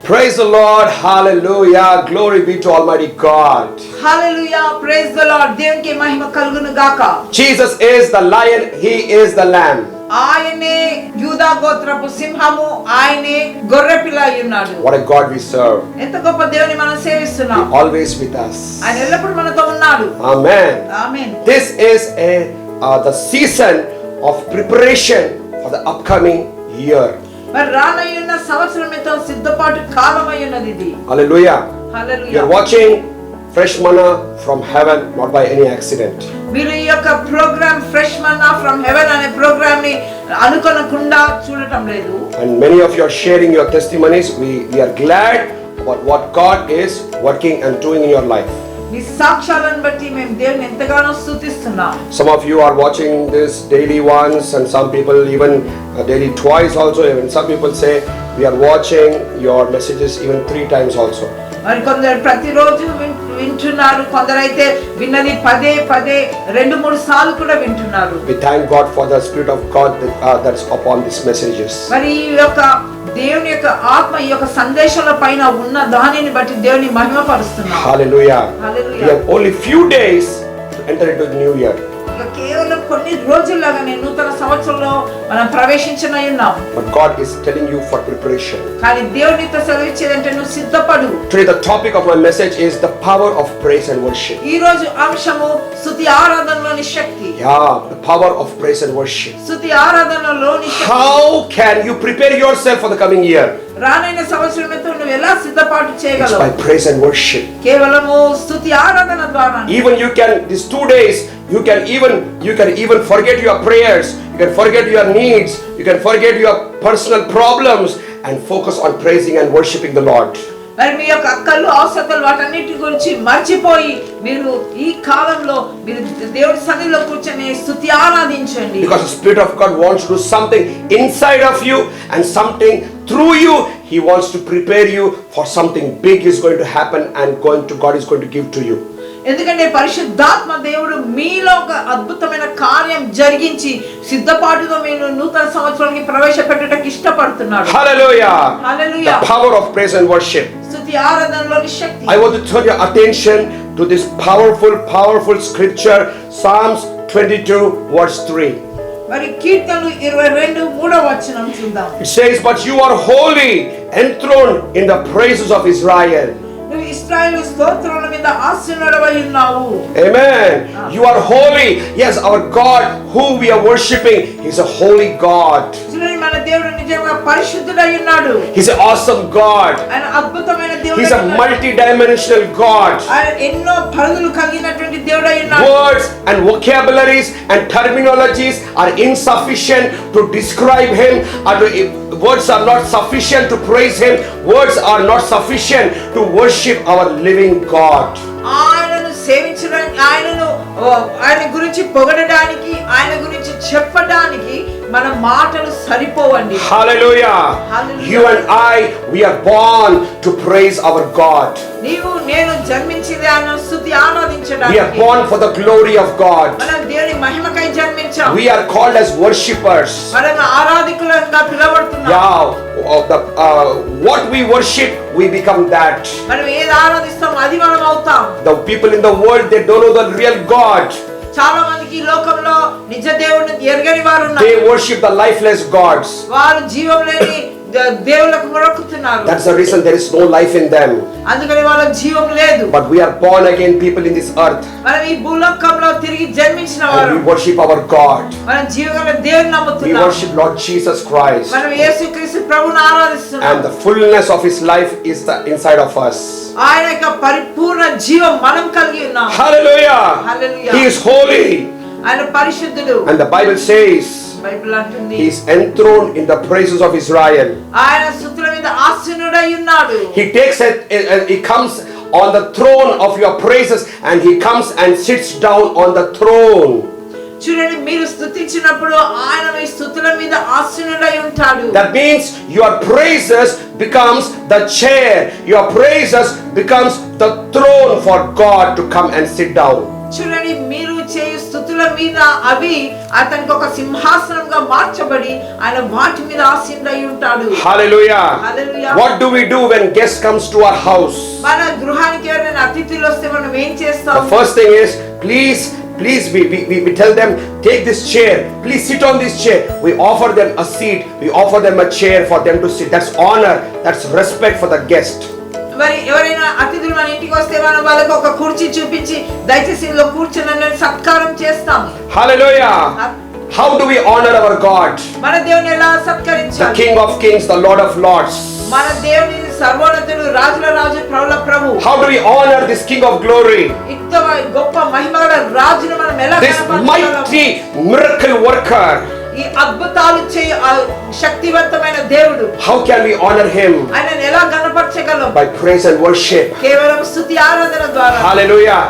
Praise the Lord. Hallelujah. Glory be to Almighty God. Hallelujah. Praise the Lord. దేవునికి మహిమ కలుగును గాక. Jesus is the lion. He is the lamb. ఆయనే యూదా గోత్రపు సింహము, ఆయనే గొర్రెపిల్ల అయి ఉన్నాడు. What a God we serve. ఎంత గొప్ప దేవుని మనం సేవిస్తున్నాం. Always with us. ఆయన ఎల్లప్పుడూ మనతో ఉన్నాడు. Amen. Amen. This is the season of preparation for the upcoming year. మరి రానయ్యున్న సంవత్సరముతో సిద్ధపాటు కాలం అయ్యున్నది ఇది. Hallelujah. Hallelujah. You are watching fresh manna from heaven, not by any accident. మీరు ఈ యొక్క programme fresh manna from heaven అనే ప్రోగ్రామ్ ని అనుకోనకుండా చూడటం లేదు. And many of you are sharing your testimonies. We are glad about what God is working and doing in your life. మీ సాక్ష్యాలను బట్టి మేము దేవుని ఎంతగానో స్తుతిస్తున్నాం. Some of you are watching this daily once, and some people even daily twice also. Even some people say we are watching your messages even 3 times also. మరి కొందరు ప్రతిరోజు వింటున్నారు, కొందరైతే విన్నది పదే 2-3 సార్లు కూడా వింటున్నారు. We thank God for the Spirit of God that's upon these messages. మరి ఈ యొక్క దేవుని యొక్క ఆత్మ ఈ యొక్క సందేశాల పైన ఉన్న దానిని బట్టి దేవుని మహిమపరుస్తున్నాం. Hallelujah. Hallelujah. We have only few days to enter into the new year. కేవలం కొన్ని రోజుల్లాగానే నూతన సంవత్సరంలో మనం ప్రవేశించనై ఉన్నాం. But God is telling you for preparation. కానీ దేవునితో సెలవిచ్చేదంటే నువ్వు సిద్ధపడు. Today the topic of my message is the power of praise and worship. ఈ రోజు అంశము స్తుతి ఆరాధనలోని శక్తి. Yeah, the power of praise and worship. స్తుతి ఆరాధనలోని శక్తి. How can you prepare yourself for the coming year? రానైన సంవత్సరంతో నువ్వు ఎలా సిద్ధపాటు It's చేయగలవు? by praise and worship. కేవలము స్తుతి ఆరాధన ద్వారా. Even you can, these 2 days, you can even forget your prayers, you can forget your needs, you can forget your personal problems and focus on praising and worshiping the Lord. మరి మీ యొక్క అక్కలు అవసరతలు వాటన్నిటి గురించి మర్చిపోయి మీరు ఈ కాలంలో మీరు దేవుడి సన్నిధిలో కూర్చొని స్తుతి ఆరాధించండి. Because the Spirit of God wants to do something inside of you and something through you. He wants to prepare you for something big is going to happen and God is going to give to you. ఎందుకంటే పరిశుద్ధాత్మ దేవుడు మీలో ఒక అద్భుతమైన కార్యం జరిగించి సిద్ధపాటుతో మీరు నూతన సంవత్సరానికి ప్రవేశపెట్టుటకు ఇష్టపడుతున్నాడు. Hallelujah. Hallelujah. The power of praise and worship. స్తుతి ఆరాధనలోని శక్తి. I want to turn your attention to this powerful scripture, Psalms 22 verse 3. మరి కీర్తనలు 22:3 వచనం చూద్దాం. It says, "But you are holy, enthroned in the praises of Israel." నువ్వు ఇశ్రాయేలు స్తోత్రముల మీద ఆసీనుడవై ఉన్నావు. Amen. You are holy. Yes, our God whom we are worshiping, He's a holy God. చూడండి, మన దేవుడు నిజంగా పరిశుద్ధుడై ఉన్నాడు. He's an awesome God. ఆయన అద్భుతమైన దేవుడు. He's a multi-dimensional God. ఆయన ఎన్నో పరిధులు కలిగినటువంటి దేవుడై ఉన్నాడు. Words and vocabularies and terminologies are insufficient to describe Him. Words are not sufficient to praise Him. Words are not sufficient to worship our living God. ఆయనను సేవించడానికి, ఆయన గురించి పొగడడానికి, ఆయన గురించి చెప్పడానికి మన మాటలు సరిపోవండి. Hallelujah. Hallelujah. You and we are born to praise our God. నీవు నేను జన్మించింది ఆయన స్తుతి ఆరాధించడానికి. We are born for the glory of God. మనం దేవుని మహిమకై జన్మించాం. We are called as worshippers. మనం ఆరాధకులుగా పిలువబడుతున్నాం. What we worship, we become that. మనం ఏది ఆరాధిస్తాం అది మనం అవుతాం. The people in the world, they don't know the real God. చాలా మందికి ఈ లోకంలో నిజ దేవుడిని ఎరగని వారు ఉన్నారు. They worship the lifeless gods. వారు జీవం లేని దేవుళ్ళకు మొక్కుతున్నారు. That's the reason there is no life in them. అందుకని వాళ్ళ జీవం లేదు. But we are born again people in this earth. మనం ఈ భూలోకంలో తిరిగి జన్మించిన వారు. And we worship our God. మనం జీవగల దేవుని నమ్ముతున్నాం. We worship Lord Jesus Christ. మనం యేసుక్రీస్తు ప్రభువుని ఆరాధిస్తున్నాం. And the fullness of His life is the inside of us. ఆయన యొక్క పరిపూర్ణ జీవం మనం కలిగి ఉన్నాం. Hallelujah. Hallelujah. He is holy. ఆయన పరిశుద్ధుడు. And the Bible says Bible అంటుంది, He is enthroned in the praises of Israel. ఆయన స్తుతుల మీద ఆసీనుడై ఉన్నాడు. He comes on the throne of your praises and He comes and sits down on the throne. చూడండి, మీరు స్తుతించినప్పుడు ఆయన మీ స్తుతుల మీద ఆసీనుడై ఉంటాడు. That means your praises becomes the chair. Your praises becomes the throne for God to come and sit down. చూడండి, మీరు చేయు స్తుతుల చెట్ల మీద అవి అతనికి ఒక సింహాసనంగా మార్చబడి ఆయన వాటి మీద ఆసీనుడై ఉంటాడు. Hallelujah. Hallelujah. What do we do when guest comes to our house? మన గృహానికి ఎవరైనా అతిథులు వస్తే మనం ఏం The చేస్తాం? first thing is, please we tell them, take this chair, please sit on this chair. We offer them a seat, we offer them a chair for them to sit. That's honor, that's respect for the guest. మరి ఎవరైనా అతిథులు మన ఇంటికి వస్తే మనం వాళ్ళకి ఒక కుర్చీ చూపించి దయచేసి ఇందులో కూర్చొని సత్కారం చేస్తాం. Hallelujah. How do we honor our God? మన దేవుని ఎలా The సత్కరించాలి? King of Kings, the Lord of Lords. మన దేవుని సర్వోన్నతుడు, రాజుల రాజు, ప్రభుల ప్రభు. How do we honor this King of Glory? ఇంత గొప్ప మహిమగల రాజును మనం ఎలా This కనపరచగలం? mighty miracle worker. ఈ అద్భుతాలు చేయ శక్తివంతమైన దేవుడు. How can we honor him? ఆయనను ఎలా కనపరచగలం? By praise and worship. కేవలం స్తుతి ఆరాధన ద్వారా. Hallelujah.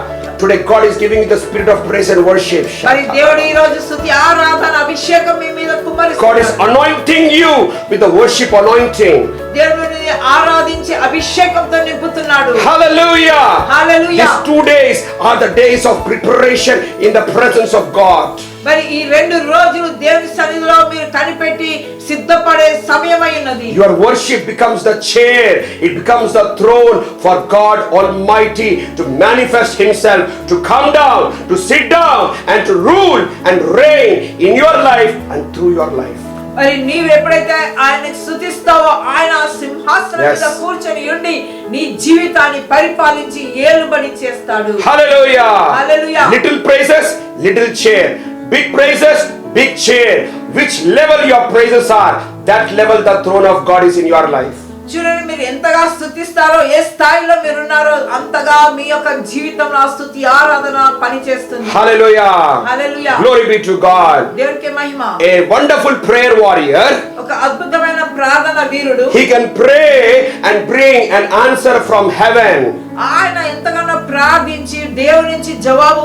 Today God is giving you the spirit of praise and worship. మరి దేవుడు ఈ రోజు స్తుతి ఆరాధన అభిషేకం మీ మీద God is కుమ్మరిస్తున్నాడు. anointing you with the worship anointing. దేవుడిని ఆరాధించి అభిషేకంతో నింపుతున్నాడు. Hallelujah. Hallelujah. These 2 days are the days of preparation in the presence of God. మరి ఈ 2 రోజులు దేవుని సన్నిధిలో మీరు కనిపెట్టి సిద్ధపడే సమయమై ఉన్నది. Your worship becomes the chair, it becomes the throne for God Almighty to manifest himself, to come down, to sit down and to rule and reign in your life and through your life. మరి నీవు ఎప్పుడైతే ఆయనని స్తుతిస్తావో ఆయన సింహాసనం మీద కూర్చొని ఉండి నీ జీవితాన్ని పరిపాలించి ఏలుబడి చేస్తాడు. Hallelujah. Hallelujah. Little praises, little chair. Big praises, big chair. Which level your praises are, that level the throne of God is in your life. చూడండి, మీరు ఎంతగా స్తుతిస్తారో, ఏ స్థాయిలో మీరు ఉన్నారో అంతగా మీ యొక్క జీవితంలో ఆ స్తుతి ఆరాధన పనిచేస్తుంది. Hallelujah. Hallelujah. Glory be to God. దేవునికి మహిమ. A wonderful prayer warrior, ఒక అద్భుతమైన ప్రార్థన వీరుడు, he can pray and bring an answer from heaven. ఆయన ఎంతగానో ప్రార్థించి దేవుని నుంచి జవాబు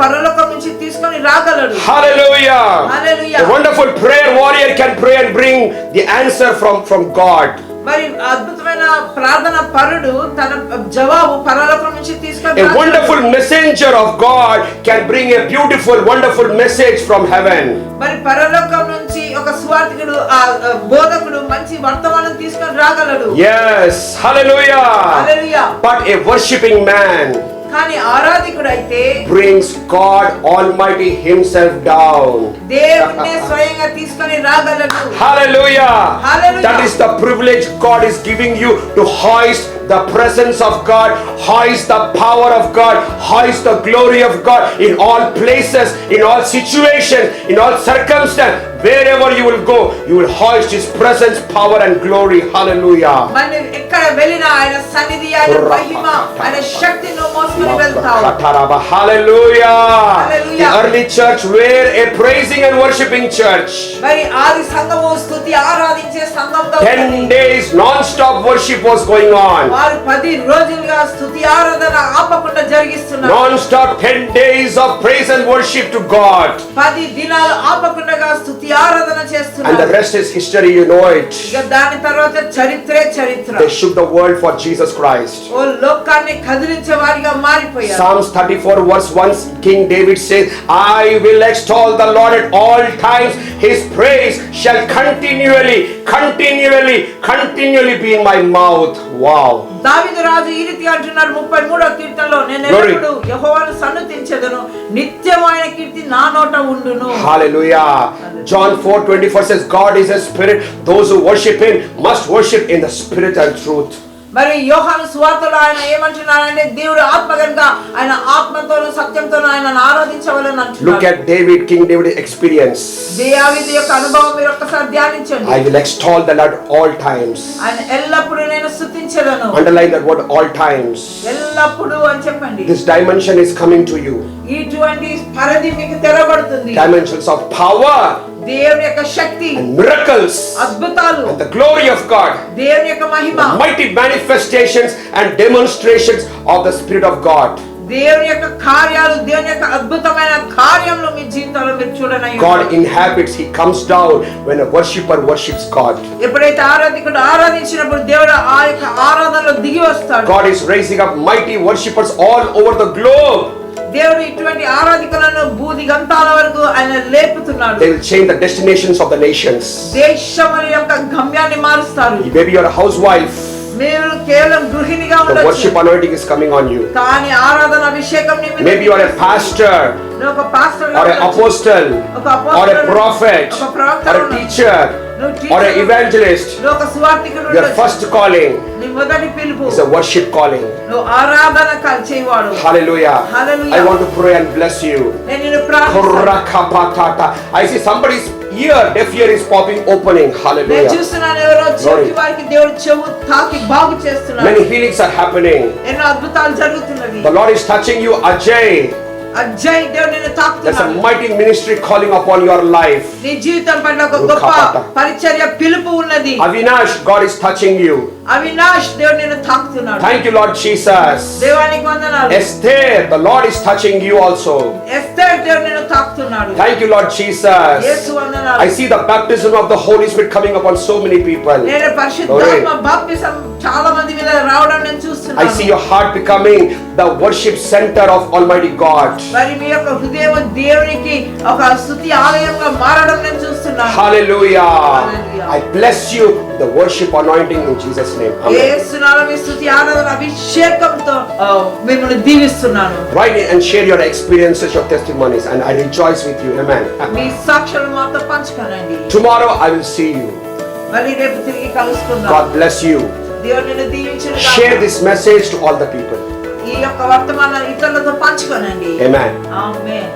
పరలోకం నుంచి తీసుకొని రాగలడు. Hallelujah. Hallelujah. A wonderful prayer warrior can pray and bring the answer from God. మరి అద్భుతమైన ప్రార్థన పరుడు తన జవాబు పరలోకం నుంచి తీసుకొని A రాగలడు. wonderful messenger of God can bring a beautiful, wonderful message from heaven. మరి పరలోకం నుంచి ఒక సువార్తికుడు, ఆ బోధకుడు మంచి వర్తమానం తీసుకొని రాగలడు. Yes. Hallelujah. Hallelujah. But a worshiping man కానీ ఆరాధికుడు అయితే brings God Almighty himself down. దేవుణ్ణి స్వయంగా తీసుకొని రాగలడు. Hallelujah. Hallelujah. That is the privilege God is giving you, to hoist the presence of God, hoist the power of God, hoist the glory of God in all places, in all situations, in all circumstances. Wherever you will go, you will hoist his presence, power and glory. Hallelujah. మనం ఎక్కడ వెళ్ళినా ఆయన సన్నిధి, ఆయన మహిమ, ఆయన శక్తిని మోసుకొని వెళ్తావు. Hallelujah. Hallelujah. The early church were a praising and worshiping church. మరి ఆది సంఘము స్తుతి ఆరాధించే సంఘంగా 10 days non-stop worship was going on. వారు 10 రోజులుగా స్తుతి ఆరాధన ఆపకుండా జరిగిస్తున్నారు. Non-stop 10 days of praise and worship to God. 10 దినాలు ఆపకుండా స్తుతి ఆరాధన And the చేస్తున్నారు. rest is history, you know it. ఇక దాని తర్వాత చరిత్రే చరిత్ర. They shook the world for Jesus Christ. ఓ లోకాన్ని కదిలించే వారిగా మారిపోయారు. Psalms 34 verse 1, King David says, I will extol the Lord at all times. His praise shall continually be in my mouth. Wow. దావీదు రాజు ఈ రీతి అంటున్నారు 33వ కీర్తనలో, నేను ఎల్లప్పుడూ యెహోవాను సన్నుతించెదను, నిత్యమైన కీర్తి నా నోట ఉండును. Hallelujah. John 4:24 says, God is a spirit. Those who worship him must worship in the spirit and truth. మరి యోహాను సువార్తలో ఆయన ఏమంటున్నారంటే, దేవుడు ఆత్మ కనుక ఆయన ఆత్మతోను సత్యంతోను ఆయనను ఆరాధించవాలని అంటున్నారు. Look at David, King David's experience. దావీదు యొక్క అనుభవం మీరు ఒక్కసారి ధ్యానించండి. I will extol the Lord all times. ఆయన ఎల్లప్పుడూ నేను స్తుతించెదను. Underline that word, all times. ఎల్లప్పుడూ అని చెప్పండి. This dimension is coming to you. ఇటువంటి పరిధి మీకు తెరబడుతుంది. Dimensions of power దేవుని యొక్క శక్తి, and miracles అద్భుతాలు, and the glory of God. దేవుని యొక్క మహిమ, The mighty manifestations and demonstrations of the Spirit of God. దేవుని యొక్క కార్యాలు, దేవుని యొక్క అద్భుతమైన కార్యములు మీ జీవితంలో మీరు చూడనై God inhabits, he comes down when a worshipper worships God. ఎప్పుడైతే ఆరాధికుడు ఆరాధించినప్పుడు దేవుడు ఆ యొక్క ఆరాధనలో దిగి వస్తాడు. God is raising up mighty worshippers all over the globe. దేవుడు ఇటువంటి ఆరాధికులను భూది గంతాల వరకు ఆయన లేపుతున్నాడు. They will change the destinations of the nations. దేశముల యొక్క గమ్యాన్ని మారుస్తారు. Maybe you're a housewife. మీరు కేవలం గృహిణిగా The ఉండొచ్చు, worship anointing is coming on you. కానీ ఆరాధన అభిషేకం నిమిత్తం Maybe you are a pastor, నువ్వు ఒక pastor or an apostle, or a prophet, or a teacher, or an evangelist. నువ్వు ఒక సువార్తికుడు Your ఉండొచ్చు. first calling నీ మొదటి పిలుపు is a worship calling. నువ్వు ఆరాధన చేయవాడు. Hallelujah. Hallelujah. I want to pray and bless you. నేను నిన్ను ప్రార్థిస్తాను. Korakapatata. I see somebody's ear, deaf ear is popping, opening. నేను Hallelujah. చూస్తున్నాను ఎవరో చెవిటి వారికి దేవుడు చెవు తాకి బాగు చేస్తున్నాడు. Many healings are happening. ఎన్నో అద్భుతాలు జరుగుతున్నవి. The Lord is touching you, Ajay. Ajay దేవుడు నిన్ను There's a తాకుతున్నాడు. mighty ministry calling upon your life. నీ జీవితం పట్ల ఒక గొప్ప పరిచర్య పిలుపు ఉన్నది. Avinash, God is touching you. Avinash దేవుడు నిన్ను తాకుతున్నాడు. Thank you, Lord Jesus. దేవానికి వందనాలు. Esther, the Lord is touching you also. Esther దేవుడు నిన్ను తాకుతున్నాడు. Thank you, Lord Jesus. యేసు వందనాలు. I see the baptism of the Holy Spirit coming upon so many people. నేను పరిశుద్ధాత్మ బాప్తిసం చాలా మంది మీద రావడం నేను చూస్తున్నాను. I see your heart becoming the worship center of Almighty God. మరి మీ యొక్క హృదయం దేవునికి ఒక స్తుతి ఆలయంగా మారడం నేను చూస్తున్నాను. Hallelujah. Hallelujah. I bless you with the worship anointing in Jesus' name. Amen. యేసు నామములో స్తుతి ఆరాధన అభిషేకంతో మిమ్మల్ని దీవిస్తున్నాను. Write it and share your experiences, your testimonies, and I rejoice with you. Amen. మీ సాక్ష్యాలు మాతో పంచుకోనండి. Tomorrow I will see you. మళ్ళీ రేపు తిరిగి కలుసుకుందాం. God bless you. దేవుడు నిన్ను దీవించును గాక. Share this message to all the people. ఈ యొక్క వర్తమానాన్ని ఇతరులతో పంచుకోనండి. Amen. ఆమేన్.